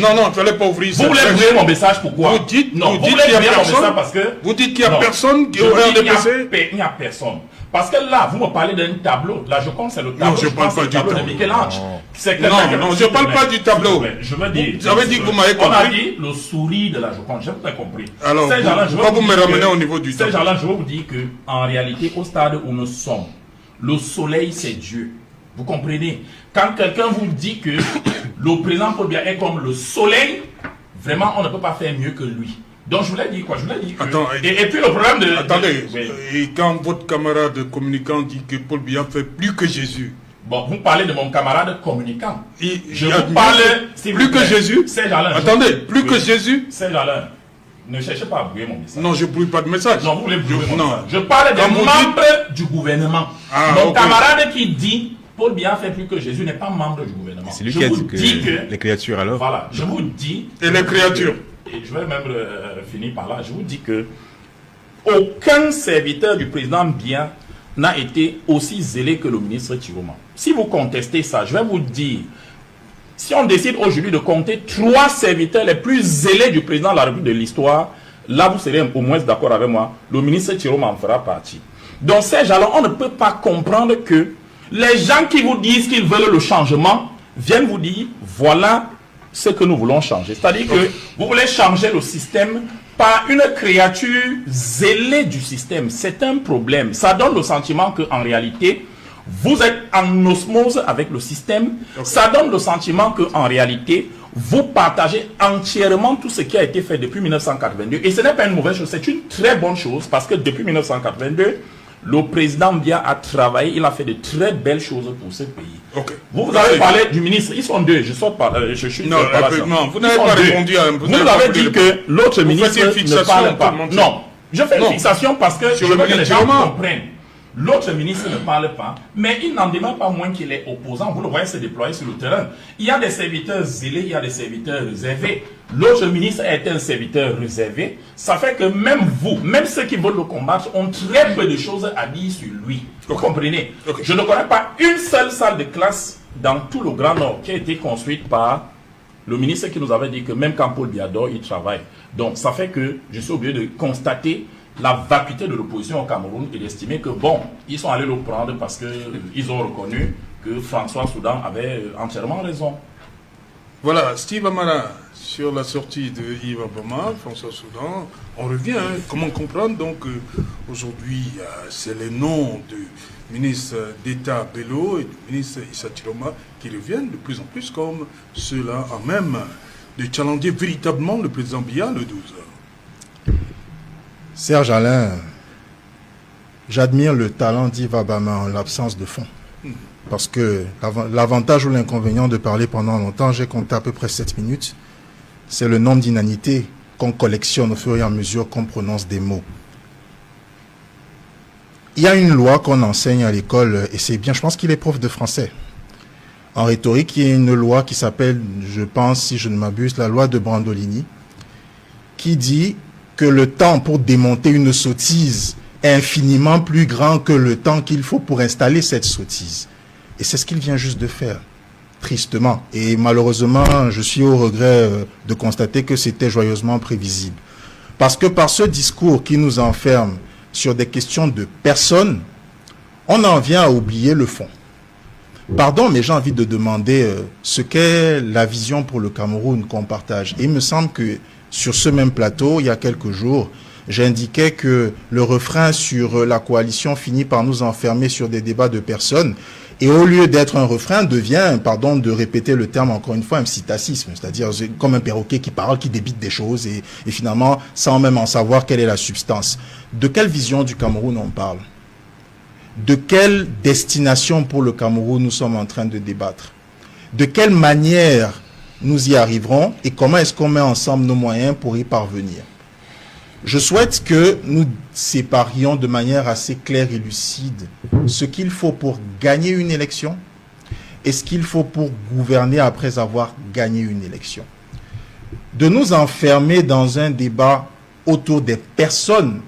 Non, non, il ne fallait pas ouvrir ça. Vous voulez brouiller mon message, pourquoi? Vous dites qu'il n'y a personne. Vous dites qu'il n'y a personne qui aurait un DPC. Il n'y a personne. Parce que là, vous me parlez d'un tableau. La Joconde, c'est le tableau. Non, je ne parle pas du tableau de Michel-Ange. Non, je ne parle pas du tableau. Je veux dire. Vous avez dit que vous m'avez compris. On a dit le sourire de la Joconde. J'ai pas compris. Alors, pourquoi vous me ramenez au niveau du tableau? Ces gens-là, je veux vous dire qu'en réalité, au stade où nous sommes, le soleil, c'est Dieu. Vous comprenez? Quand quelqu'un vous dit que le président Paul Biya est comme le soleil, vraiment, on ne peut pas faire mieux que lui. Donc, je voulais dire quoi? Je voulais dire que... Attends, et puis, le problème de... Attendez, et quand votre camarade communicant dit que Paul Biya fait plus que Jésus... Bon, vous parlez de mon camarade communicant. Je vous parle... Plus que Jésus? Attendez, plus que Jésus? C'est là. Ne cherchez pas à brouiller mon message. Non, je ne brouille pas de message. Non, vous voulez brouiller mon message. Je parle des membres du gouvernement. Mon camarade qui dit Paul Biya fait plus que Jésus n'est pas membre du gouvernement. C'est lui qui a dit que les créatures alors. Voilà, je vous dis. Et les créatures. Et je vais même finir par là. Je vous dis que aucun serviteur du président Biya n'a été aussi zélé que le ministre Chiroma. Si vous contestez ça, je vais vous dire, si on décide aujourd'hui de compter 3 serviteurs les plus zélés du président de la République de l'histoire, là vous serez au moins d'accord avec moi, le ministre Chiroma en fera partie. Donc ces gens-là, on ne peut pas comprendre que les gens qui vous disent qu'ils veulent le changement viennent vous dire, voilà ce que nous voulons changer. C'est-à-dire que vous voulez changer le système par une créature zélée du système. C'est un problème. Ça donne le sentiment qu'en réalité, vous êtes en osmose avec le système. Ça donne le sentiment qu'en réalité, vous partagez entièrement tout ce qui a été fait depuis 1982. Et ce n'est pas une mauvaise chose, c'est une très bonne chose parce que depuis 1982, le président Biya a travaillé, il a fait de très belles choses pour ce pays. Vous avez parlé du ministre, ils sont deux, je sors par je suis non, vous n'avez pas répondu à un Vous avez dit que l'autre ministre ne parle pas. Non, je fais une fixation parce que je veux que les gens comprennent. L'autre ministre ne parle pas, mais il n'en demeure pas moins qu'il est opposant. Vous le voyez se déployer sur le terrain. Il y a des serviteurs zélés, il y a des serviteurs réservés. L'autre ministre est un serviteur réservé. Ça fait que même vous, même ceux qui veulent le combattre, ont très peu de choses à dire sur lui. Vous comprenez? Je ne connais pas une seule salle de classe dans tout le Grand Nord qui a été construite par le ministre qui nous avait dit que même quand Paul Biya dort, il travaille. Donc ça fait que je suis obligé de constater la vacuité de l'opposition au Cameroun et d'estimer que bon, ils sont allés le prendre parce qu'ils ont reconnu que François Soudan avait entièrement raison. Voilà, Steve Amara, sur la sortie de Yves Abama, François Soudan, on revient. Comment comprendre donc aujourd'hui, c'est les noms du ministre d'État Bello et du ministre Issa Chiroma qui reviennent de plus en plus comme ceux-là en même de challenger véritablement le président Biya le 12. Serge Alain, j'admire le talent d'Yves Abama en l'absence de fond. Parce que l'avantage ou l'inconvénient de parler pendant longtemps, j'ai compté à peu près 7 minutes, c'est le nombre d'inanités qu'on collectionne au fur et à mesure qu'on prononce des mots. Il y a une loi qu'on enseigne à l'école, et c'est bien, je pense qu'il est prof de français. En rhétorique, il y a une loi qui s'appelle, je pense, si je ne m'abuse, la loi de Brandolini, qui dit que le temps pour démonter une sottise est infiniment plus grand que le temps qu'il faut pour installer cette sottise. Et c'est ce qu'il vient juste de faire, tristement. Et malheureusement, je suis au regret de constater que c'était joyeusement prévisible. Parce que par ce discours qui nous enferme sur des questions de personnes, on en vient à oublier le fond. Pardon, mais j'ai envie de demander ce qu'est la vision pour le Cameroun qu'on partage. Et il me semble que sur ce même plateau, il y a quelques jours, j'indiquais que le refrain sur la coalition finit par nous enfermer sur des débats de personnes. Et au lieu d'être un refrain, devient, pardon de répéter le terme encore une fois, un psittacisme. C'est-à-dire comme un perroquet qui parle, qui débite des choses et finalement, sans même en savoir quelle est la substance. De quelle vision du Cameroun on parle? De quelle destination pour le Cameroun nous sommes en train de débattre? De quelle manière nous y arriverons et comment est-ce qu'on met ensemble nos moyens pour y parvenir? Je souhaite que nous séparions de manière assez claire et lucide ce qu'il faut pour gagner une élection et ce qu'il faut pour gouverner après avoir gagné une élection. De nous enfermer dans un débat autour des personnes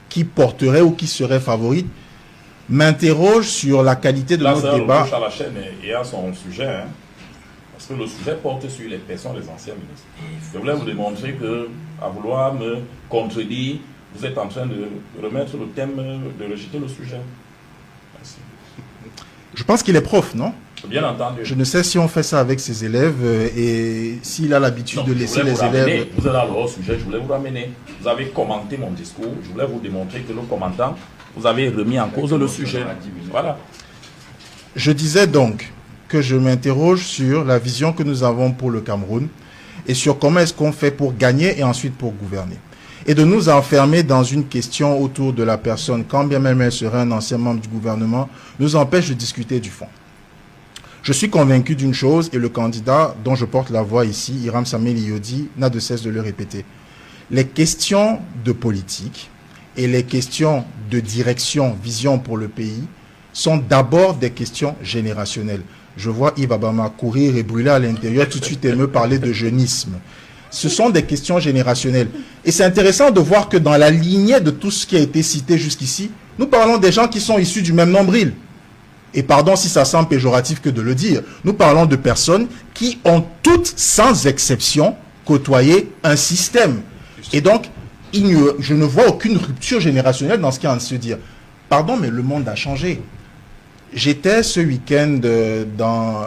qui porteraient ou qui seraient favorites m'interroge sur la qualité de notre débat. À la chaîne et à son sujet, hein. Parce que le sujet porte sur les personnes des anciens ministres. Je voulais vous démontrer que, à vouloir me contredire, vous êtes en train de remettre le thème, de rejeter le sujet. Merci. Je pense qu'il est prof, non? Bien entendu. Je ne sais si on fait ça avec ses élèves et s'il a l'habitude de laisser les élèves... Vous êtes alors au sujet, je voulais vous ramener. Vous avez commenté mon discours, je voulais vous démontrer que le commentant, vous avez remis en cause le sujet. Voilà. Je disais donc que je m'interroge sur la vision que nous avons pour le Cameroun et sur comment est-ce qu'on fait pour gagner et ensuite pour gouverner. Et de nous enfermer dans une question autour de la personne, quand bien même elle serait un ancien membre du gouvernement, nous empêche de discuter du fond. Je suis convaincu d'une chose, et le candidat dont je porte la voix ici, Hiram Samuel Iyodi, n'a de cesse de le répéter. Les questions de politique et les questions de direction, vision pour le pays, sont d'abord des questions générationnelles. Je vois Yves Abama courir et brûler à l'intérieur tout de suite et me parler de jeunisme. Ce sont des questions générationnelles. Et c'est intéressant de voir que dans la lignée de tout ce qui a été cité jusqu'ici, nous parlons des gens qui sont issus du même nombril. Et pardon si ça semble péjoratif que de le dire, nous parlons de personnes qui ont toutes, sans exception, côtoyé un système. Et donc, je ne vois aucune rupture générationnelle dans ce qui est en train de se dire. Pardon, mais le monde a changé. J'étais ce week-end dans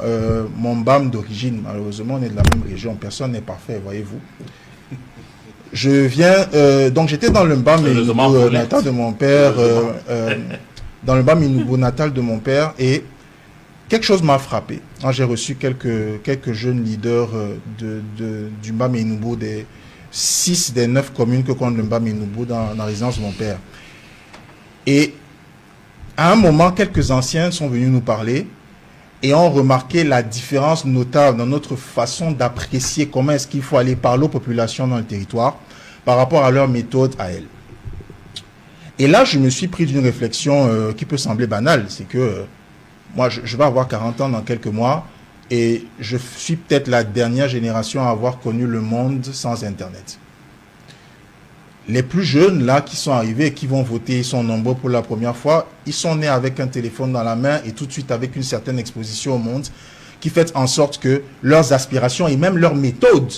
mon BAM d'origine. Malheureusement, on est de la même région. Personne n'est parfait, voyez-vous. Je viens... donc, j'étais dans le BAM natal de mon père... dans le BAM natal de mon père, et quelque chose m'a frappé. J'ai reçu quelques jeunes leaders du BAM Nouveau, des 6 des 9 communes que compte le BAM Nouveau dans la résidence de mon père. Et à un moment, quelques anciens sont venus nous parler et ont remarqué la différence notable dans notre façon d'apprécier comment est-ce qu'il faut aller parler aux populations dans le territoire par rapport à leur méthode à elles. Et là, je me suis pris d'une réflexion qui peut sembler banale. C'est que moi, je vais avoir 40 ans dans quelques mois et je suis peut-être la dernière génération à avoir connu le monde sans Internet. Les plus jeunes, là, qui sont arrivés et qui vont voter, ils sont nombreux pour la première fois, ils sont nés avec un téléphone dans la main et tout de suite avec une certaine exposition au monde qui fait en sorte que leurs aspirations et même leurs méthodes,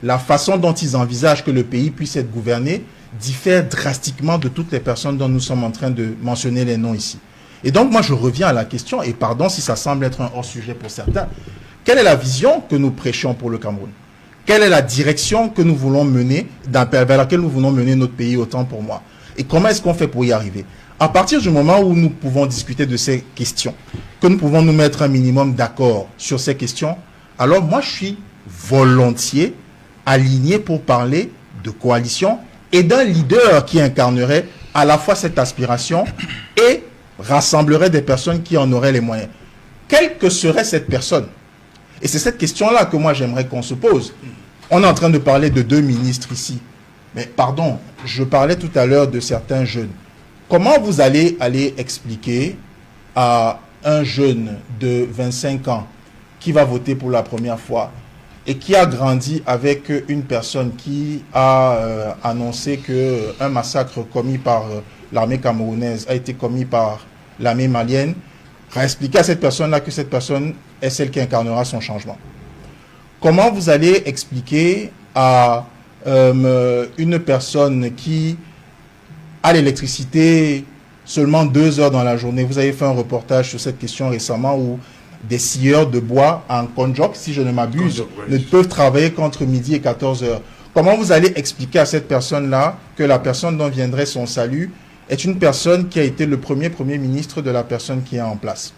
la façon dont ils envisagent que le pays puisse être gouverné, diffère drastiquement de toutes les personnes dont nous sommes en train de mentionner les noms ici. Et donc, moi, je reviens à la question, et pardon si ça semble être un hors-sujet pour certains, quelle est la vision que nous prêchons pour le Cameroun? Quelle est la direction que nous voulons mener, vers laquelle nous voulons mener notre pays, autant pour moi? Et comment est-ce qu'on fait pour y arriver? À partir du moment où nous pouvons discuter de ces questions, que nous pouvons nous mettre un minimum d'accord sur ces questions, alors moi, je suis volontiers aligné pour parler de coalition et d'un leader qui incarnerait à la fois cette aspiration et rassemblerait des personnes qui en auraient les moyens. Quelle que serait cette personne? Et c'est cette question-là que moi j'aimerais qu'on se pose. On est en train de parler de 2 ministres ici. Mais pardon, je parlais tout à l'heure de certains jeunes. Comment vous allez expliquer à un jeune de 25 ans qui va voter pour la première fois et qui a grandi avec une personne qui a annoncé qu'un massacre commis par l'armée camerounaise a été commis par l'armée malienne, expliquer à cette personne-là que cette personne est celle qui incarnera son changement? Comment vous allez expliquer à une personne qui a l'électricité seulement 2 heures dans la journée? Vous avez fait un reportage sur cette question récemment où des scieurs de bois en Konjok, si je ne m'abuse, ne peuvent travailler qu'entre midi et 14 heures. Comment vous allez expliquer à cette personne-là que la personne dont viendrait son salut est une personne qui a été le premier ministre de la personne qui est en place?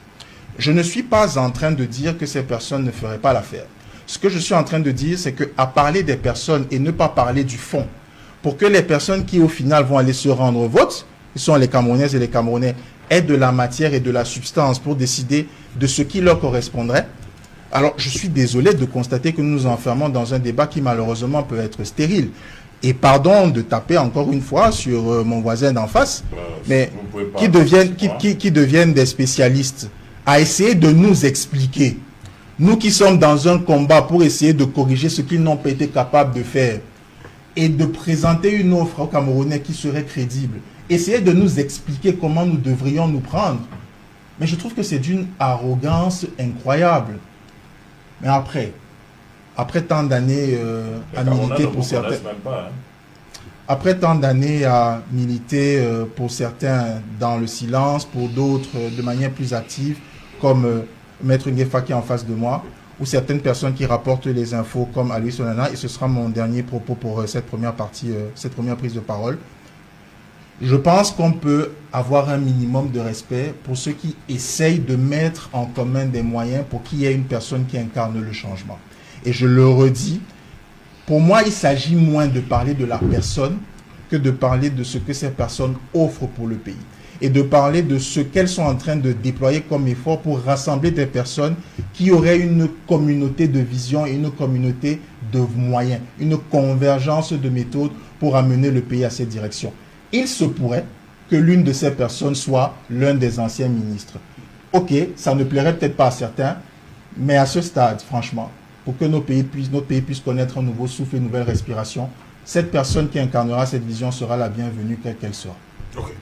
Je ne suis pas en train de dire que ces personnes ne feraient pas l'affaire. Ce que je suis en train de dire, c'est qu'à parler des personnes et ne pas parler du fond, pour que les personnes qui au final vont aller se rendre au vote, qui sont les Camerounaises et les Camerounais, aient de la matière et de la substance pour décider de ce qui leur correspondrait. Alors, je suis désolé de constater que nous nous enfermons dans un débat qui malheureusement peut être stérile. Et pardon de taper encore une fois sur mon voisin d'en face, mais qui deviennent des spécialistes à essayer de nous expliquer, nous qui sommes dans un combat pour essayer de corriger ce qu'ils n'ont pas été capables de faire, et de présenter une offre aux Camerounais qui serait crédible, essayer de nous expliquer comment nous devrions nous prendre. Mais je trouve que c'est d'une arrogance incroyable. Mais après, après tant d'années à militer pour certains... Après tant d'années à militer pour certains dans le silence, pour d'autres de manière plus active, comme Maître Ngefa qui est en face de moi, ou certaines personnes qui rapportent les infos comme Alois Onana, et ce sera mon dernier propos pour cette première partie, cette première prise de parole. Je pense qu'on peut avoir un minimum de respect pour ceux qui essayent de mettre en commun des moyens pour qu'il y ait une personne qui incarne le changement. Et je le redis, pour moi, il s'agit moins de parler de la personne que de parler de ce que ces personnes offrent pour le pays. Et de parler de ce qu'elles sont en train de déployer comme effort pour rassembler des personnes qui auraient une communauté de vision et une communauté de moyens, une convergence de méthodes pour amener le pays à cette direction. Il se pourrait que l'une de ces personnes soit l'un des anciens ministres. Ok, ça ne plairait peut-être pas à certains, mais à ce stade, franchement, pour que notre pays puisse connaître un nouveau souffle, une nouvelle respiration, cette personne qui incarnera cette vision sera la bienvenue, quelle qu'elle soit. Ok.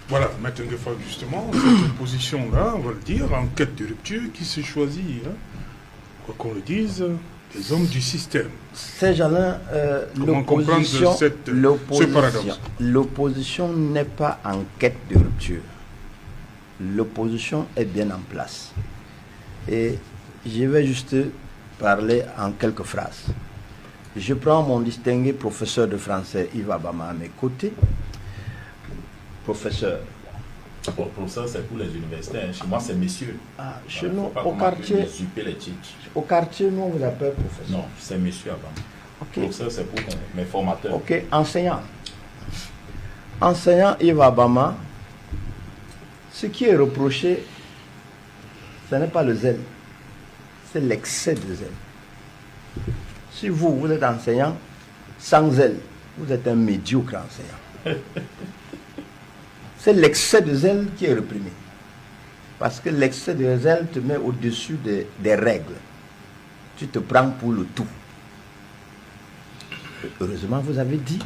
Voilà, Maître Ngefa, justement, cette position-là, on va le dire, en quête de rupture, qui se choisit, hein, quoi qu'on le dise, les hommes du système. Ces gens-là, l'opposition n'est pas en quête de rupture. L'opposition est bien en place. Et je vais juste parler en quelques phrases. Je prends mon distingué professeur de français Yves Abama à mes côtés. Professeur. Bon, professeur, c'est pour les universitaires. Chez moi, c'est messieurs. Ah, chez nous, au quartier, nous, on vous appelle professeur. Non, c'est messieurs Abama. Okay. Professeur, c'est pour mes formateurs. Ok, enseignant. Enseignant Yves Abama, ce qui est reproché, ce n'est pas le zèle, c'est l'excès de zèle. Si vous êtes enseignant sans zèle, vous êtes un médiocre enseignant. C'est l'excès de zèle qui est reprimé. Parce que l'excès de zèle te met au-dessus des règles. Tu te prends pour le tout. Heureusement, vous avez dit,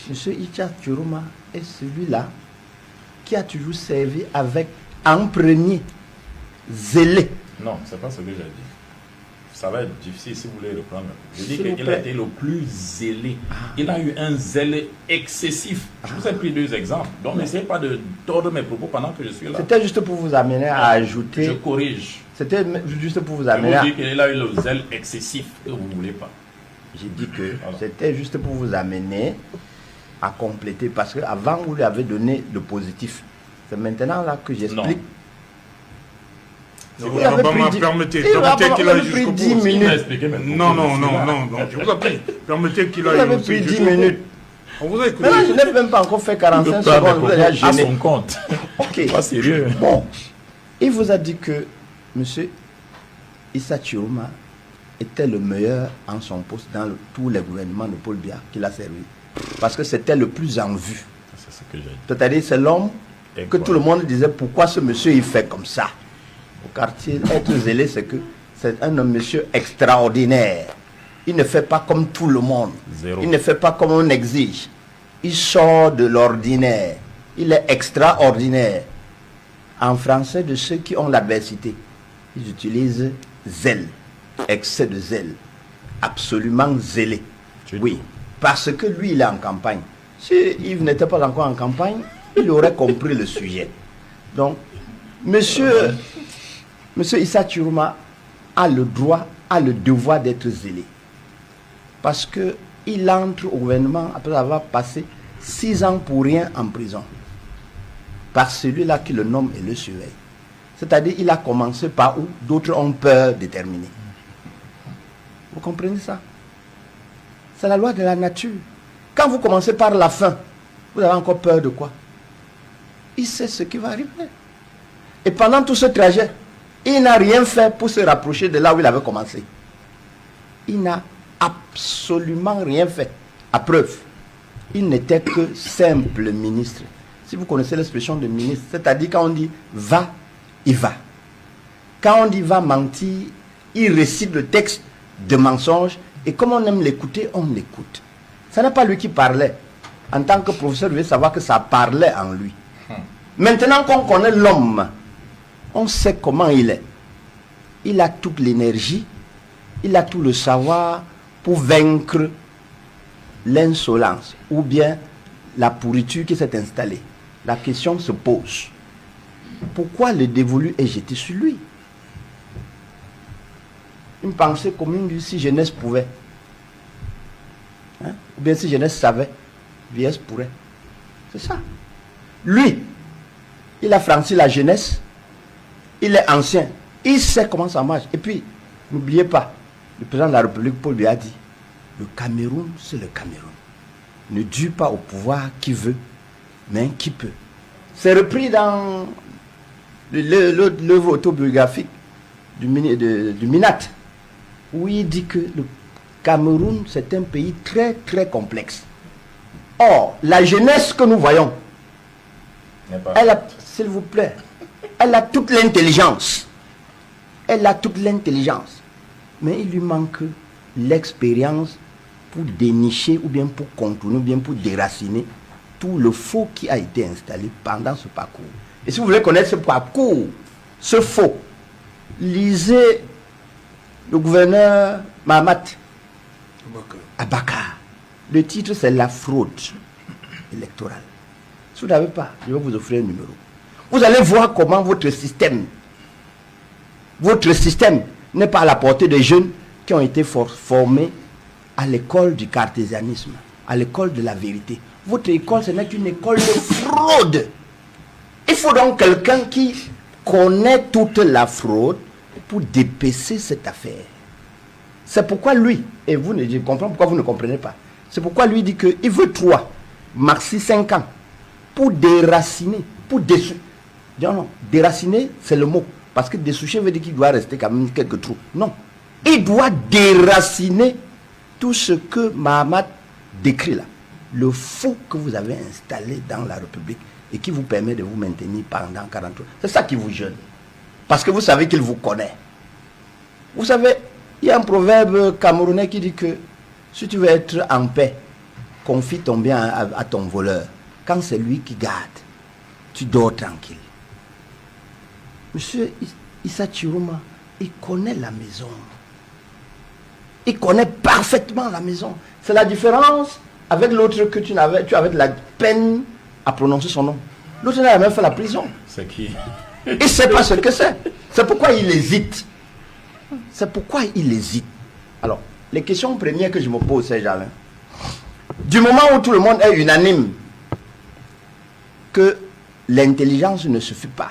M. Issa Chiroma est celui-là qui a toujours servi avec en premier zélé. Non, c'est pas ce que j'ai dit. Ça va être difficile si vous voulez reprendre. Je dis qu'il a été le plus zélé. Il a eu un zèle excessif. Je vous ai pris 2 exemples. Donc n'essayez pas de tordre mes propos pendant que je suis là. C'était juste pour vous amener à ajouter. Je corrige. C'était juste pour vous amener à... Je vous dis qu'il a eu le zèle excessif que vous ne voulez pas. J'ai dit que c'était juste pour vous amener à compléter. Parce qu'avant, vous lui avez donné le positif. C'est maintenant là que j'explique. Si vous permettez qu'il aille jusqu'au bout. 10 minutes. Non, je vous en prie. Permettez qu'il aille. Vous avez pris 10 minutes. On vous a écouté. Mais là, je n'ai même pas encore fait 45 secondes. Vous allez à son compte. Ok. Pas sérieux. Bon. Il vous a dit que M. Issa Chiroma était le meilleur en son poste dans tous les gouvernements de Paul Biya qu'il a servi. Parce que c'était le plus en vue. C'est ce que j'ai dit. C'est-à-dire, c'est l'homme que tout le monde disait pourquoi ce monsieur il fait comme ça. Au quartier, être zélé, c'est que c'est un monsieur extraordinaire. Il ne fait pas comme tout le monde. Il ne fait pas comme on exige. Il sort de l'ordinaire. Il est extraordinaire. En français, de ceux qui ont l'adversité, ils utilisent zèle, excès de zèle, absolument zélé. Oui, parce que lui, il est en campagne. Si Yves n'était pas encore en campagne, il aurait compris le sujet. Donc, monsieur Issa Chiroma a le droit, a le devoir d'être zélé. Parce qu'il entre au gouvernement après avoir passé 6 ans pour rien en prison. Par celui-là qui le nomme et le surveille. C'est-à-dire il a commencé par où d'autres ont peur de terminer. Vous comprenez ça? C'est la loi de la nature. Quand vous commencez par la fin, vous avez encore peur de quoi? Il sait ce qui va arriver. Et pendant tout ce trajet, il n'a rien fait pour se rapprocher de là où il avait commencé. Il n'a absolument rien fait. À preuve, il n'était que simple ministre. Si vous connaissez l'expression de ministre, c'est-à-dire quand on dit va, il va. Quand on dit va mentir, il récite le texte de mensonge et comme on aime l'écouter, on l'écoute. Ce n'est pas lui qui parlait. En tant que professeur, vous devez savoir que ça parlait en lui. Maintenant qu'on connaît l'homme, on sait comment il est. Il a toute l'énergie, il a tout le savoir pour vaincre l'insolence ou bien la pourriture qui s'est installée. La question se pose. Pourquoi le dévolu est jeté sur lui? Une pensée commune dit si jeunesse pouvait. Hein? Ou bien si jeunesse savait, vieillesse pourrait. C'est ça. Lui, il a franchi la jeunesse. Il est ancien. Il sait comment ça marche. Et puis, n'oubliez pas, le président de la République, Paul Biya, a dit, le Cameroun, c'est le Cameroun. Ne dure pas au pouvoir qui veut, mais qui peut. C'est repris dans l'œuvre autobiographique du Minat, où il dit que le Cameroun, c'est un pays très, très complexe. Or, la jeunesse que nous voyons, elle a, s'il vous plaît, elle a toute l'intelligence. Elle a toute l'intelligence. Mais il lui manque l'expérience pour dénicher ou bien pour contourner ou bien pour déraciner tout le faux qui a été installé pendant ce parcours. Et si vous voulez connaître ce parcours, ce faux, lisez le gouverneur Mahamat Abakar. Le titre, c'est La fraude électorale. Si vous n'avez pas, je vais vous offrir un numéro. Vous allez voir comment votre système n'est pas à la portée des jeunes qui ont été formés à l'école du cartésianisme, à l'école de la vérité. Votre école, ce n'est qu'une école de fraude. Il faut donc quelqu'un qui connaît toute la fraude pour dépecer cette affaire. C'est pourquoi lui, et vous ne, je comprends pourquoi vous ne comprenez pas, c'est pourquoi lui dit qu'il veut 3, maxi 5 ans, pour déraciner, pour dessoucher. Non, déraciner, c'est le mot. Parce que dessoucher veut dire qu'il doit rester quand même quelques trous. Non. Il doit déraciner tout ce que Mahamat décrit là. Le faux que vous avez installé dans la République et qui vous permet de vous maintenir pendant 40 ans. C'est ça qui vous gêne. Parce que vous savez qu'il vous connaît. Vous savez, il y a un proverbe camerounais qui dit que si tu veux être en paix, confie ton bien à ton voleur. Quand c'est lui qui garde, tu dors tranquille. Monsieur Issa Chiroma, il connaît la maison. Il connaît parfaitement la maison. C'est la différence avec l'autre que tu avais de la peine à prononcer son nom. L'autre n'a même fait la prison. C'est qui? Il ne sait pas ce que c'est. C'est pourquoi il hésite. C'est pourquoi il hésite. Alors, les questions premières que je me pose, c'est Jalin. Du moment où tout le monde est unanime que l'intelligence ne suffit pas,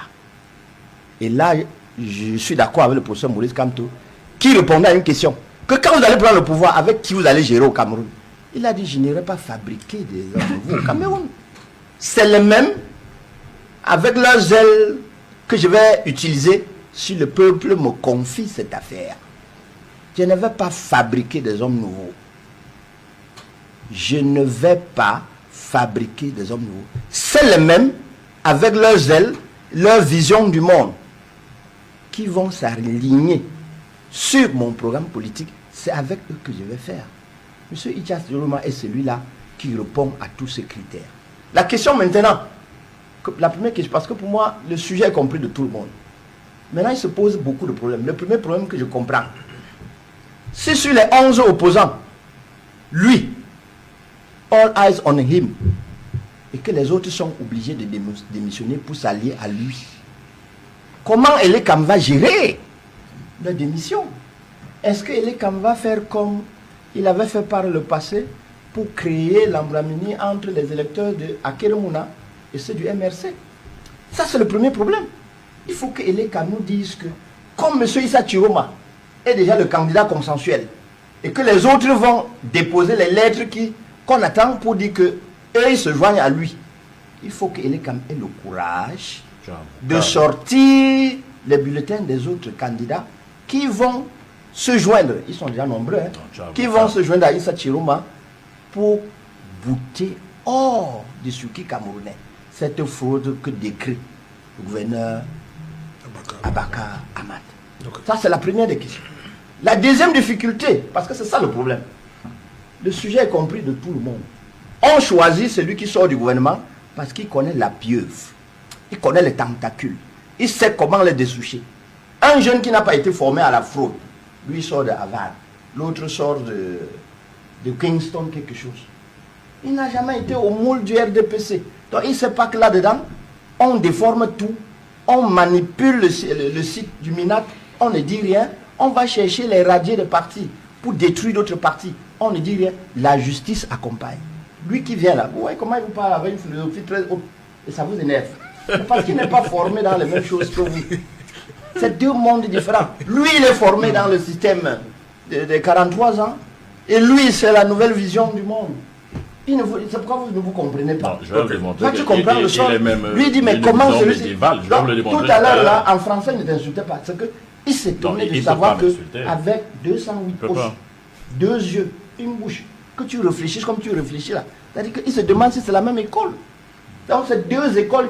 et là, je suis d'accord avec le professeur Maurice Kamto, qui répondait à une question, que quand vous allez prendre le pouvoir, avec qui vous allez gérer au Cameroun? Il a dit, je n'irai pas fabriquer des hommes nouveaux au Cameroun. C'est les mêmes, avec leurs ailes, que je vais utiliser si le peuple me confie cette affaire. Je ne vais pas fabriquer des hommes nouveaux. Je ne vais pas fabriquer des hommes nouveaux. C'est les mêmes, avec leurs ailes, leur vision du monde, qui vont s'aligner sur mon programme politique. C'est avec eux que je vais faire. Monsieur Issa Chiroma est celui-là qui répond à tous ces critères. La question maintenant, la première question, parce que pour moi, le sujet est compris de tout le monde. Maintenant, il se pose beaucoup de problèmes. Le premier problème que je comprends, c'est sur les 11 opposants, lui, all eyes on him, et que les autres sont obligés de démissionner pour s'allier à lui. Comment Elekam va gérer la démission? Est-ce que Elekam va faire comme il avait fait par le passé pour créer l'embramini entre les électeurs de Akeremouna et ceux du MRC? Ça, c'est le premier problème. Il faut que Elekam nous dise que, comme M. Issa Chiroma est déjà le candidat consensuel, et que les autres vont déposer les lettres qu'on attend pour dire que eux, ils se joignent à lui, il faut que Elekam ait le courage de sortir les bulletins des autres candidats qui vont se joindre, ils sont déjà nombreux, qui vont se joindre à Issa Chiroma pour bouter hors du circuit camerounais cette fraude que décrit le gouverneur Abakar Ahmad. Ça, c'est la première des questions. La deuxième difficulté, parce que c'est ça le problème, le sujet est compris de tout le monde. On choisit celui qui sort du gouvernement parce qu'il connaît la pieuvre, il connaît les tentacules, il sait comment les dessoucher. Un jeune qui n'a pas été formé à la fraude, Lui sort de Harvard, l'autre sort de Kingston, quelque chose. Il n'a jamais été au moule du RDPC. Donc il ne sait pas que là-dedans, on déforme tout, on manipule le site du MINAC, on ne dit rien, on va chercher les radiers de partis pour détruire d'autres partis. On ne dit rien, la justice accompagne. Lui qui vient là, vous voyez comment il vous parle avec une philosophie très haute, et ça vous énerve. Parce qu'il n'est pas formé dans les mêmes choses que vous. C'est deux mondes différents. Lui, il est formé dans le système de 43 ans, et lui, c'est la nouvelle vision du monde. C'est pourquoi vous ne vous comprenez pas. Non, je vais le démontrer. Toi, tu comprends le son. Lui, il dit, mais comment celui-ci... Tout à l'heure, là, en français, il ne t'insultait pas. C'est qu'il s'est tourné de savoir qu'avec 208 poches, 2 yeux, une bouche, que tu réfléchisses comme tu réfléchis là. C'est-à-dire qu'il se demande si c'est la même école. Donc, c'est 2 écoles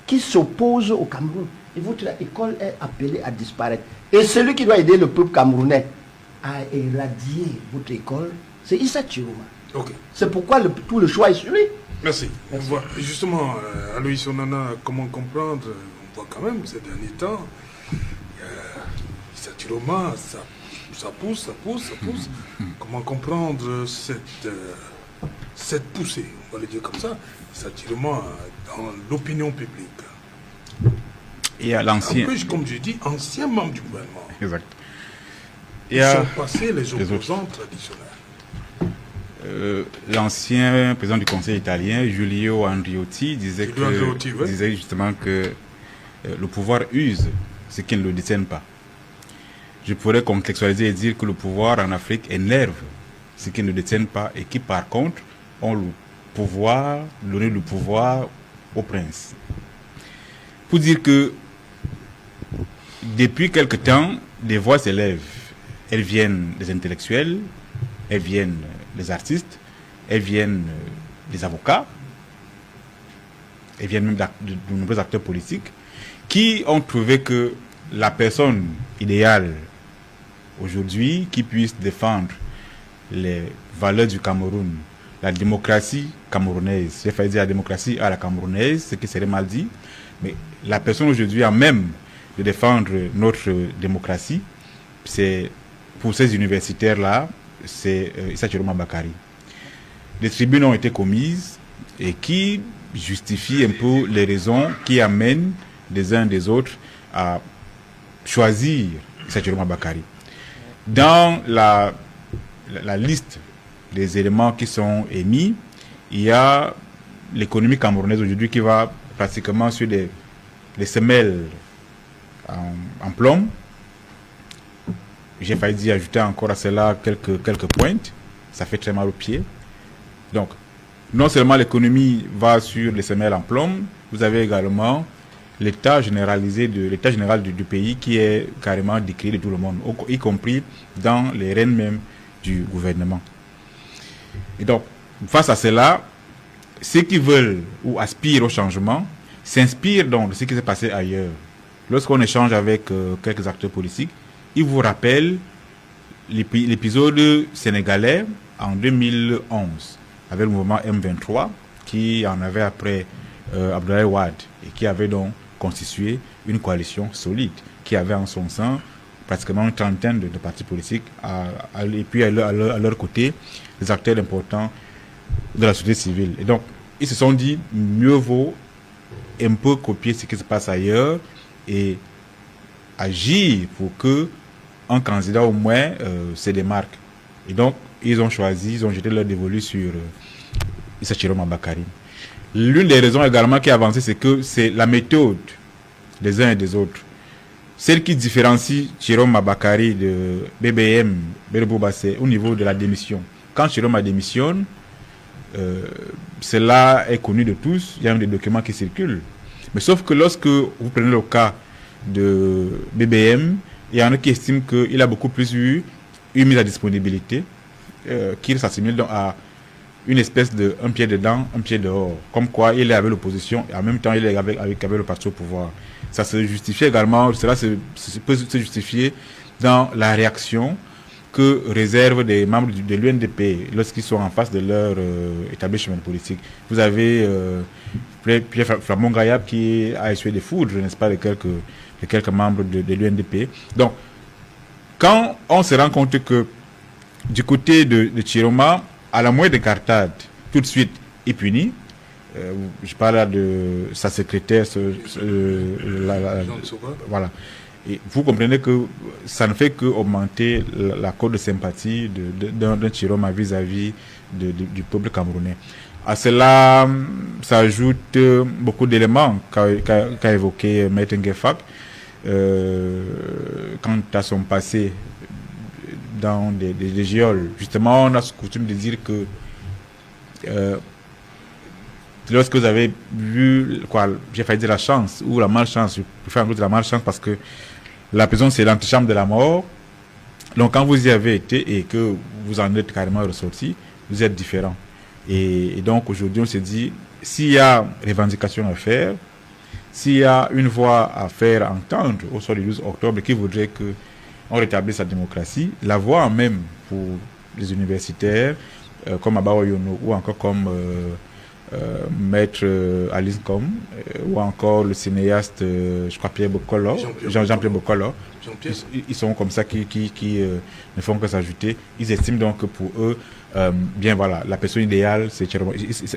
qui s'opposent au Cameroun. Et votre école est appelée à disparaître. Et celui qui doit aider le peuple camerounais à éradier votre école, c'est Issa Chiroma. Ok. C'est pourquoi tout le choix est sur lui. Merci. Justement, Aloïs Onana, comment comprendre, on voit quand même ces derniers temps, Issa Chiroma, ça pousse. Comment comprendre cette poussée, on va le dire comme ça, Issa Chiroma dans l'opinion publique? Et à l'ancien. En plus, comme je dis, ancien membre du gouvernement. Exact. Ils sont passés les opposants traditionnels. L'ancien président du Conseil italien, Giulio Andreotti, disait justement que le pouvoir use ce qu'il ne le détient pas. Je pourrais contextualiser et dire que le pouvoir en Afrique énerve ce qu'ils ne détiennent pas et qui par contre ont le pouvoir, donner le pouvoir au prince. Pour dire que depuis quelque temps, des voix s'élèvent. Elles viennent des intellectuels, elles viennent des artistes, elles viennent des avocats, elles viennent même de nombreux acteurs politiques qui ont trouvé que la personne idéale aujourd'hui qui puisse défendre les valeurs du Cameroun, la démocratie camerounaise, j'ai failli dire la démocratie à la camerounaise, ce qui serait mal dit, mais la personne aujourd'hui à même de défendre notre démocratie, c'est pour ces universitaires-là, c'est Issa Chiroma Bakary. Des tribunes ont été commises et qui justifient un peu les raisons qui amènent des uns des autres à choisir Issa Chiroma Bakary. Dans la liste des éléments qui sont émis, il y a l'économie camerounaise aujourd'hui qui va pratiquement sur des semelles en plomb. J'ai failli dire ajouter encore à cela quelques pointes. Ça fait très mal aux pieds. Donc, non seulement l'économie va sur les semelles en plomb, vous avez également l'état général du pays qui est carrément décrié de tout le monde, y compris dans les rênes même du gouvernement. Et donc, face à cela, ceux qui veulent ou aspirent au changement s'inspirent donc de ce qui s'est passé ailleurs. Lorsqu'on échange avec quelques acteurs politiques, ils vous rappellent l'épisode sénégalais en 2011 avec le mouvement M23 qui en avait après Abdoulaye Wade et qui avait donc constitué une coalition solide qui avait en son sein pratiquement une trentaine de partis politiques et puis à leur côté des acteurs importants de la société civile. Et donc ils se sont dit mieux vaut un peu copier ce qui se passe ailleurs et agir pour que un candidat au moins se démarque. Et donc ils ont jeté leur dévolu sur Issa Chiroma Bakary. L'une des raisons également qui est avancée, c'est que c'est la méthode des uns et des autres. Celle qui différencie Chiroma Bakary de BBM, Berboba, c'est au niveau de la démission. Quand Chiroma démissionne, cela est connu de tous, il y a même des documents qui circulent. Mais sauf que lorsque vous prenez le cas de BBM, il y en a qui estiment qu'il a beaucoup plus eu une mise à disponibilité, qu'il s'assimile donc à une espèce de un pied dedans, un pied dehors. Comme quoi il est avec l'opposition et en même temps il est avec le parti au pouvoir. Ça se justifie également, cela peut se justifier dans la réaction que réservent des membres de l'UNDP lorsqu'ils sont en face de leur établissement politique. Vous avez Pierre Flamon Gayab qui a essuyé des foudres, n'est-ce pas, de quelques membres de l'UNDP. Donc, quand on se rend compte que du côté de Chiroma, à la moindre cartade, tout de suite est puni. Je parle là de sa secrétaire, voilà. Et vous comprenez que ça ne fait qu'augmenter la cote de sympathie d'un Chiroma vis-à-vis du peuple camerounais. À cela s'ajoute beaucoup d'éléments qu'a évoqué Maître Ngefak quant à son passé dans des géoles. Justement, on a ce coutume de dire que lorsque vous avez vu, j'ai failli dire la chance ou la malchance, je préfère en doute la malchance parce que la prison c'est l'antichambre de la mort. Donc quand vous y avez été et que vous en êtes carrément ressorti, vous êtes différent. Et donc aujourd'hui on s'est dit, s'il y a revendication à faire, s'il y a une voix à faire entendre au soir du 12 octobre qui voudrait que on rétablisse la démocratie, la voix même pour les universitaires comme Abawa Yono ou encore comme Maître Alice Com ou encore le cinéaste je crois Pierre Bokolo, Jean-Pierre Bokolo, ils sont comme ça qui ne font que s'ajouter. Ils estiment donc que pour eux bien voilà, la personne idéale c'est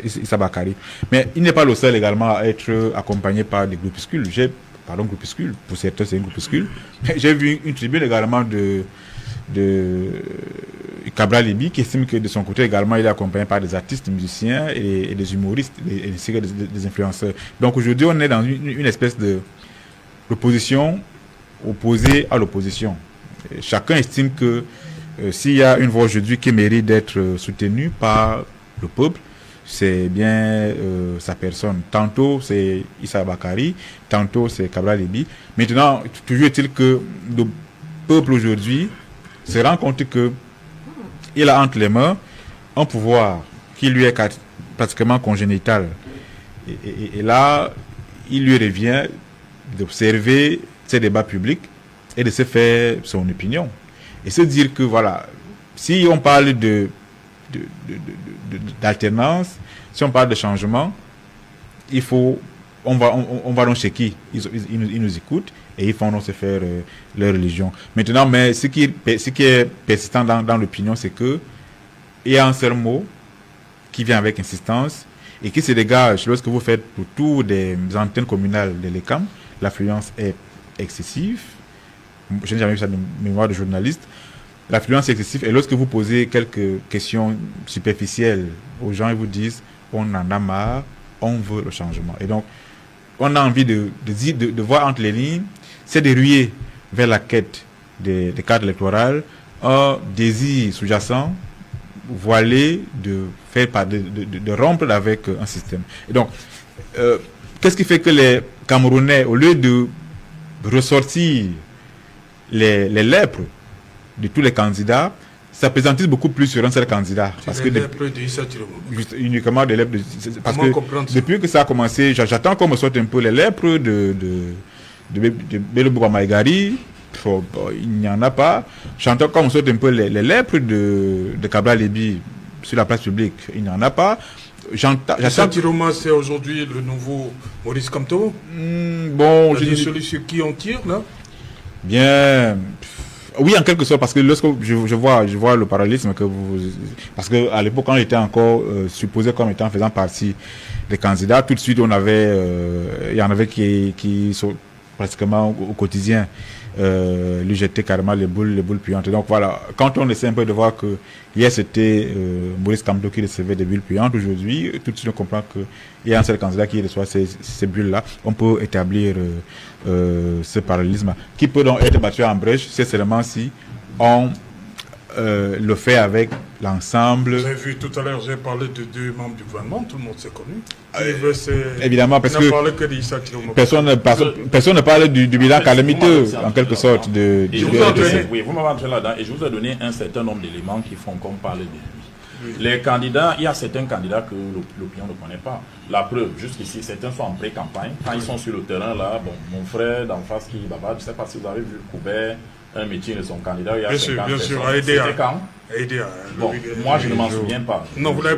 Issa Bakary, mais il n'est pas le seul également à être accompagné par des groupuscules. Groupuscule, pour certains c'est un groupuscule. J'ai vu une tribune également de Cabral Libi qui estime que de son côté également il est accompagné par des artistes, des musiciens et des humoristes et des influenceurs. Donc aujourd'hui on est dans une espèce d'opposition opposée à l'opposition. Chacun estime que s'il y a une voix aujourd'hui qui mérite d'être soutenue par le peuple, c'est bien sa personne. Tantôt c'est Issa Bakary, tantôt c'est Cabral Libi. Maintenant, toujours est-il que le peuple aujourd'hui se rend compte que il a entre les mains un pouvoir qui lui est pratiquement congénital. Et là, il lui revient d'observer ces débats publics et de se faire son opinion. Et se dire que voilà, si on parle d'alternance, si on parle de changement, on va donc chez qui ils nous écoutent et ils font donc se faire leur religion. Maintenant, mais ce qui est persistant dans l'opinion, c'est que il y a un seul mot qui vient avec insistance et qui se dégage lorsque vous faites le tour des antennes communales de l'ECAM. L'affluence est excessive. Je n'ai jamais vu ça de mémoire de journaliste. L'affluence est excessive et lorsque vous posez quelques questions superficielles aux gens, ils vous disent on en a marre, on veut le changement. Et donc, on a envie de voir entre les lignes, c'est de ruer vers la quête des cadres électorales un désir sous-jacent, voilé, de rompre avec un système. Et donc, qu'est-ce qui fait que les Camerounais, au lieu de ressortir les lèpres de tous les candidats, s'appesantissent beaucoup plus sur un seul candidat. Parce que uniquement des lèpres. Parce que depuis que ça a commencé, j'attends qu'on me sorte un peu les lèpres de Bello Maïgari. Il n'y en a pas. J'entends qu'on me sorte un peu les lèpres de Cabral Libi sur la place publique. Il n'y en a pas. Issa Chiroma, c'est aujourd'hui le nouveau Maurice Kamto. Bon, celui sur qui on tire là. Bien. Oui, en quelque sorte, parce que lorsque je vois le parallélisme que parce que à l'époque, quand on était encore supposé comme étant faisant partie des candidats, tout de suite, il y en avait qui sont pratiquement au quotidien lui jeter carrément les boules puantes. Donc voilà, quand on essaie un peu de voir que hier c'était Maurice Kamto qui recevait des bulles puantes, aujourd'hui, tout de suite on comprend qu'il y a un seul candidat qui reçoit ces bulles-là. On peut établir ce parallélisme qui peut donc être battu en brèche, c'est seulement si on le fait avec l'ensemble. Vous avez vu tout à l'heure, j'ai parlé de 2 membres du gouvernement, tout le monde s'est connu. Évidemment, parce que personne ne parle du bilan calamiteux, en quelque sorte. Oui, vous m'avez entré là-dedans et je vous ai donné un certain nombre d'éléments qui font qu'on parle de lui. Oui. Les candidats, il y a certains candidats que l'opinion ne connaît pas. La preuve, jusqu'ici, certains sont en pré-campagne. Quand ils sont sur le terrain, là, bon, mon frère d'en face qui est là-bas, je ne sais pas si vous avez vu couvert un meeting de son candidat. Il y a bien sûr, à aider. C'était quand? Aider. Bon, moi, je ne m'en souviens pas. Non, vous l'avez